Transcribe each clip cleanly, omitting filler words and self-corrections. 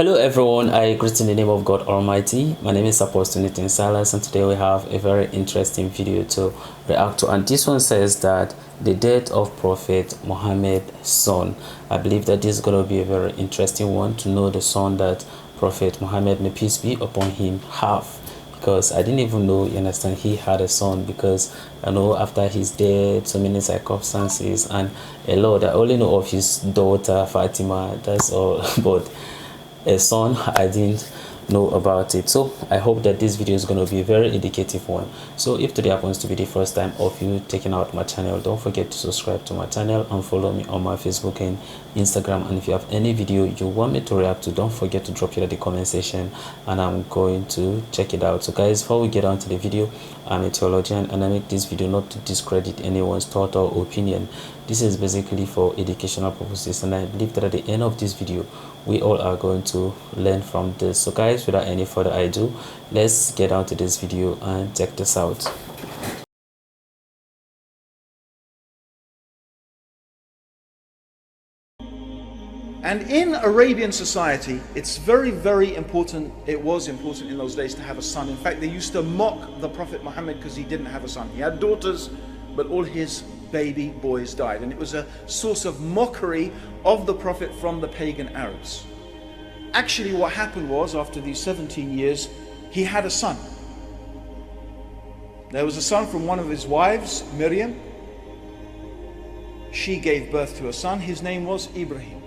Hello everyone, I greet in the name of God Almighty. My name is Apostle Nathan Silas, and today we have a very interesting video to react to, and this one says that the death of Prophet Muhammad's son. I believe that this is going to be a very interesting one to know the son that Prophet Muhammad, may peace be upon him, have, because I didn't even know, you understand, he had a son, because I know after his death so many circumstances and a lot. I only know of his daughter Fatima, that's all. But a son, I didn't know about it. So I hope that this video is going to be a very indicative one. So if today happens to be the first time of you taking out my channel, don't forget to subscribe to my channel and follow me on my Facebook and Instagram. And if you have any video you want me to react to, don't forget to drop it in the comment section and I'm going to check it out. So guys, before we get on to the video, I'm a theologian and I make this video not to discredit anyone's thought or opinion. This is basically for educational purposes, and I believe that at the end of this video we all are going to learn from this. So guys, without any further ado, let's get on to this video and check this out. And in Arabian society, it's very, very important. It was important in those days to have a son. In fact, they used to mock the Prophet Muhammad because he didn't have a son. He had daughters, but all his baby boys died. And it was a source of mockery of the Prophet from the pagan Arabs. Actually, what happened was, after these 17 years, he had a son. There was a son from one of his wives, Miriam. She gave birth to a son. His name was Ibrahim.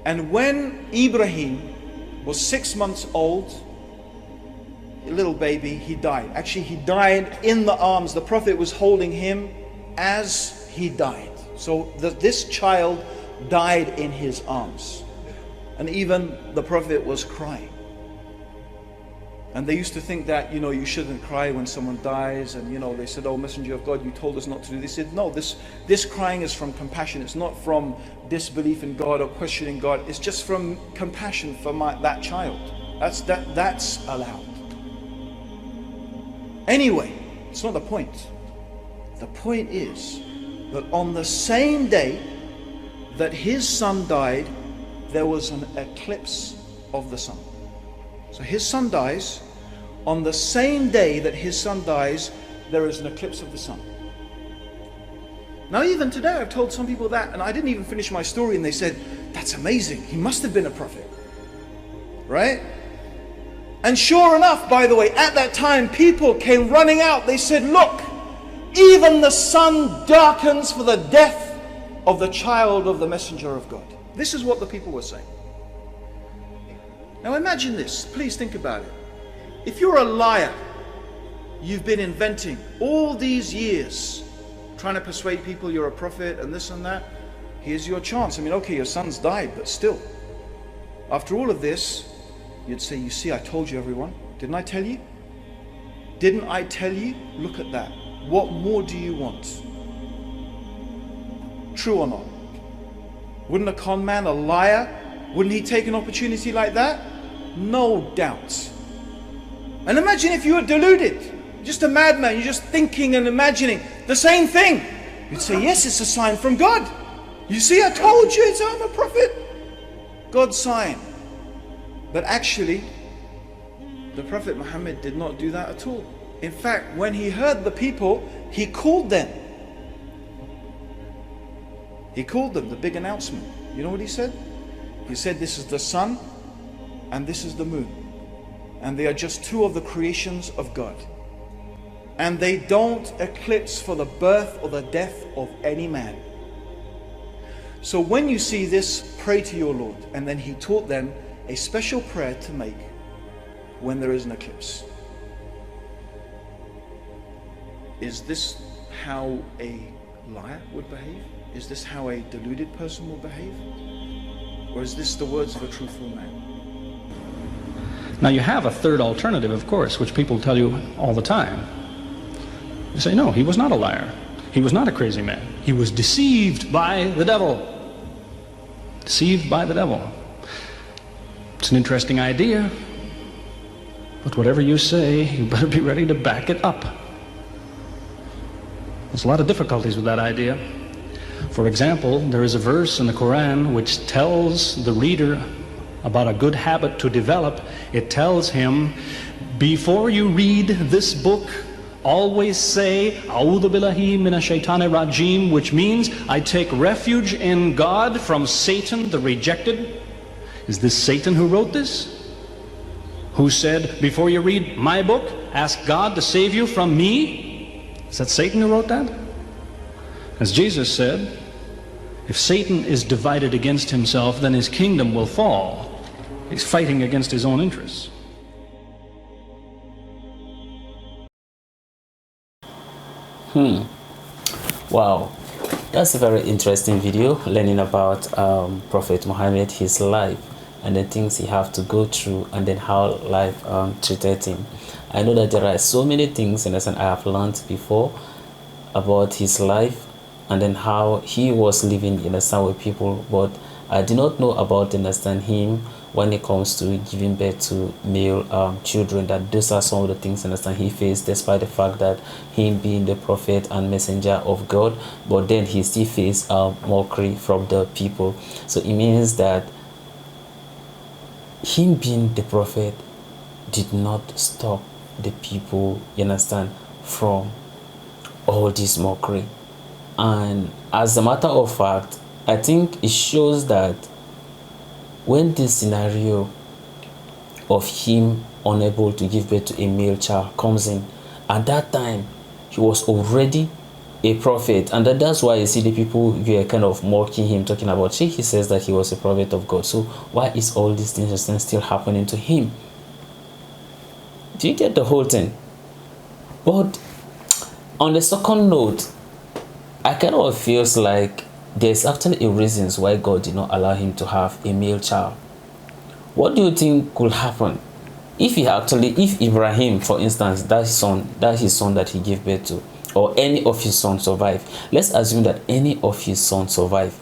And when Ibrahim was 6 months old, a little baby, he died. Actually, he died in the arms. The Prophet was holding him as he died. So this child died in his arms. And even the Prophet was crying. And they used to think that, you shouldn't cry when someone dies. And, they said, oh, Messenger of God, you told us not to do this. They said, no, this crying is from compassion. It's not from disbelief in God or questioning God. It's just from compassion for that child. That's allowed. Anyway, it's not the point. The point is that on the same day that his son died, there was an eclipse of the sun. So his son dies. On the same day that his son dies, there is an eclipse of the sun. Now even today I've told some people that, and I didn't even finish my story, and they said, that's amazing, he must have been a prophet. Right? And sure enough, by the way, at that time people came running out. They said, look, even the sun darkens for the death of the child of the Messenger of God. This is what the people were saying. Now imagine this, please think about it. If you're a liar, you've been inventing all these years, trying to persuade people you're a prophet and this and that, here's your chance. I mean, okay, your son's died, but still, after all of this, you'd say, you see, I told you, everyone. Didn't I tell you? Didn't I tell you? Look at that. What more do you want? True or not? Wouldn't a con man, a liar, wouldn't he take an opportunity like that? No doubt. And imagine if you were deluded, just a madman, you're just thinking and imagining the same thing. You'd say, yes, it's a sign from God. You see, I told you, I'm a prophet. God's sign. But actually, the Prophet Muhammad did not do that at all. In fact, when he heard the people, he called them. He called them, the big announcement. You know what he said? He said, this is the sun and this is the moon. And they are just two of the creations of God. And they don't eclipse for the birth or the death of any man. So when you see this, pray to your Lord. And then he taught them a special prayer to make when there is an eclipse. Is this how a liar would behave? Is this how a deluded person will behave? Or is this the words of a truthful man? Now you have a third alternative, of course, which people tell you all the time. You say, no, he was not a liar. He was not a crazy man. He was deceived by the devil. Deceived by the devil. It's an interesting idea, but whatever you say, you better be ready to back it up. There's a lot of difficulties with that idea. For example, there is a verse in the Quran which tells the reader about a good habit to develop, it tells him, before you read this book, always say, A'udhu billahi minash shaitani rajim, which means I take refuge in God from Satan the rejected. Is this Satan who wrote this? Who said, before you read my book, ask God to save you from me? Is that Satan who wrote that? As Jesus said, if Satan is divided against himself, then his kingdom will fall. He's fighting against his own interests. Wow, that's a very interesting video, learning about Prophet Muhammad, his life, and the things he have to go through, and then how life treated him. I know that there are so many things, and I have learned before about his life, and then how he was living in a sun with people, but I did not know about him when it comes to giving birth to male children, that those are some of the things he faced, despite the fact that him being the prophet and messenger of God, but then he still faced mockery from the people. So it means that him being the prophet did not stop the people, from all this mockery. And as a matter of fact, I think it shows that when this scenario of him unable to give birth to a male child comes in, at that time he was already a prophet, and that's why you see the people were kind of mocking him, talking about, he says that he was a prophet of God, so why is all these things still happening to him? Do you get the whole thing? But on the second note, I kind of feels like there's actually a reasons why God did not allow him to have a male child. What do you think could happen if if Ibrahim, for instance, that his son that he gave birth to, or any of his sons survive? Let's assume that any of his sons survive.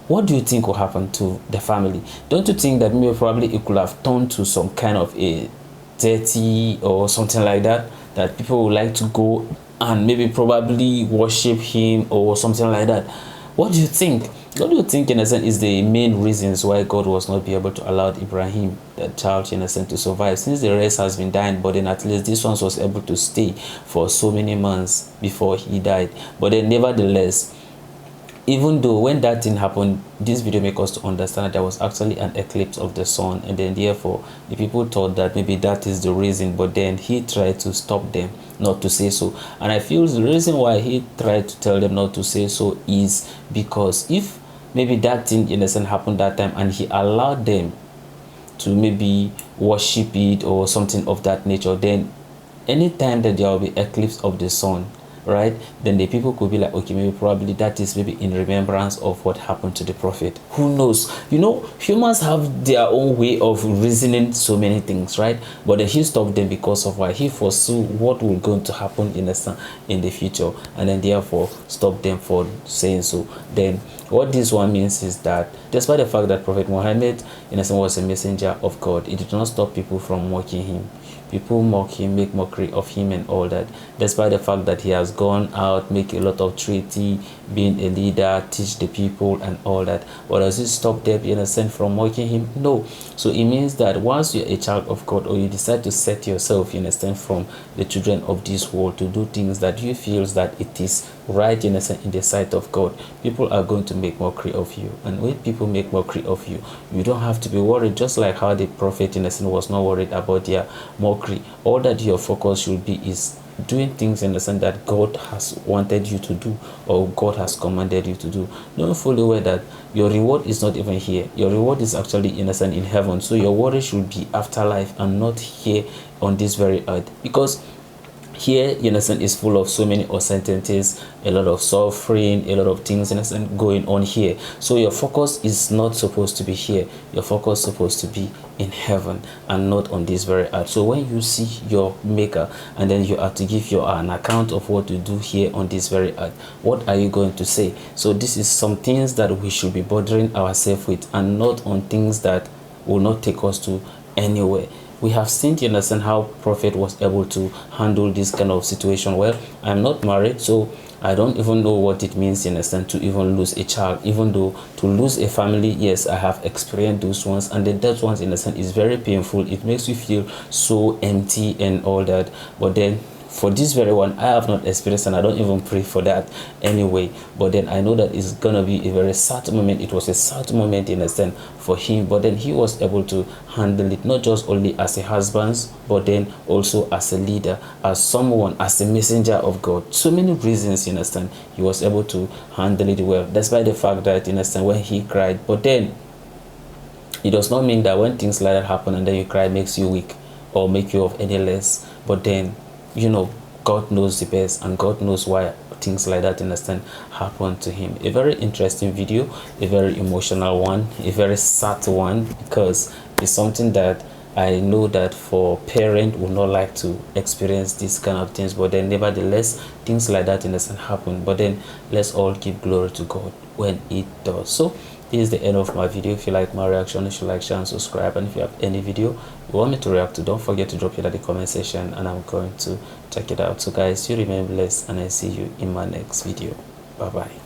What do you think will happen to the family? Don't you think that maybe probably it could have turned to some kind of a deity or something like that, that people would like to go and maybe probably worship him or something like that? What do you think? What do you think, in a sense, is the main reasons why God was not be able to allow Ibrahim, that child, in a sense, to survive, since the rest has been dying, but then at least this one was able to stay for so many months before he died? But then nevertheless, even though when that thing happened, this video makes us to understand that there was actually an eclipse of the sun, and then therefore the people thought that maybe that is the reason, but then he tried to stop them not to say so. And I feel the reason why he tried to tell them not to say so is because if maybe that thing, in a sense, happened that time and he allowed them to maybe worship it or something of that nature, then anytime that there will be eclipse of the sun, right, then the people could be like, okay, maybe probably that is maybe in remembrance of what happened to the prophet. Who knows? Humans have their own way of reasoning so many things, right? But then he stopped them because of why he foresaw what will going to happen in the future, and then therefore stopped them for saying so. Then what this one means is that despite the fact that Prophet Muhammad, in a sense, was a messenger of God, it did not stop people from mocking him. People mock him, make mockery of him and all that, despite the fact that he has gone out, make a lot of treaty, being a leader, teach the people and all that. But does it stop them, in a sense, from mocking him? No. So it means that once you're a child of God, or you decide to set yourself, in a sense, from the children of this world to do things that you feel that it is right, in a sense, in the sight of God, people are going to make mockery of you. And when people make mockery of you, you don't have to be worried, just like how the prophet, in a sense, was not worried about their mockery. All that your focus should be is doing things in the sense that God has wanted you to do, or God has commanded you to do. Don't fully aware that your reward is not even here. Your reward is actually, in a sense, in heaven. So your worry should be afterlife and not here on this very earth, because here, in a sense, is full of so many uncertainties, a lot of suffering, a lot of things, in a sense, going on here. So your focus is not supposed to be here. Your focus is supposed to be in heaven and not on this very earth. So when you see your maker, and then you have to give an account of what you do here on this very earth, what are you going to say? So this is some things that we should be bothering ourselves with, and not on things that will not take us to anywhere. We have seen, you understand, how prophet was able to handle this kind of situation. Well, I'm not married, so I don't even know what it means, in a sense, to even lose a child. Even though to lose a family, yes, I have experienced those ones, and the death ones, in a sense, is very painful. It makes you feel so empty and all that. But then for this very one, I have not experienced, and I don't even pray for that anyway. But then I know that it's gonna be a very sad moment. It was a sad moment, in a sense, for him, but then he was able to handle it, not just only as a husband, but then also as a leader, as someone, as a messenger of God. So many reasons, you understand, he was able to handle it well, despite the fact that, you understand, when he cried. But then it does not mean that when things like that happen and then you cry makes you weak or make you of any less. But then, you know, God knows the best, and God knows why things like that, understand, happen to him. A very interesting video, a very emotional one, a very sad one, because it's something that I know that for parent would not like to experience these kind of things, but then nevertheless things like that, understand, happen. But then let's all give glory to God when it does. So this is the end of my video. If you like my reaction, you should like, share, and subscribe. And if you have any video you want me to react to, don't forget to drop it at the comment section, and I'm going to check it out. So guys, you remain blessed, and I see you in my next video. Bye bye.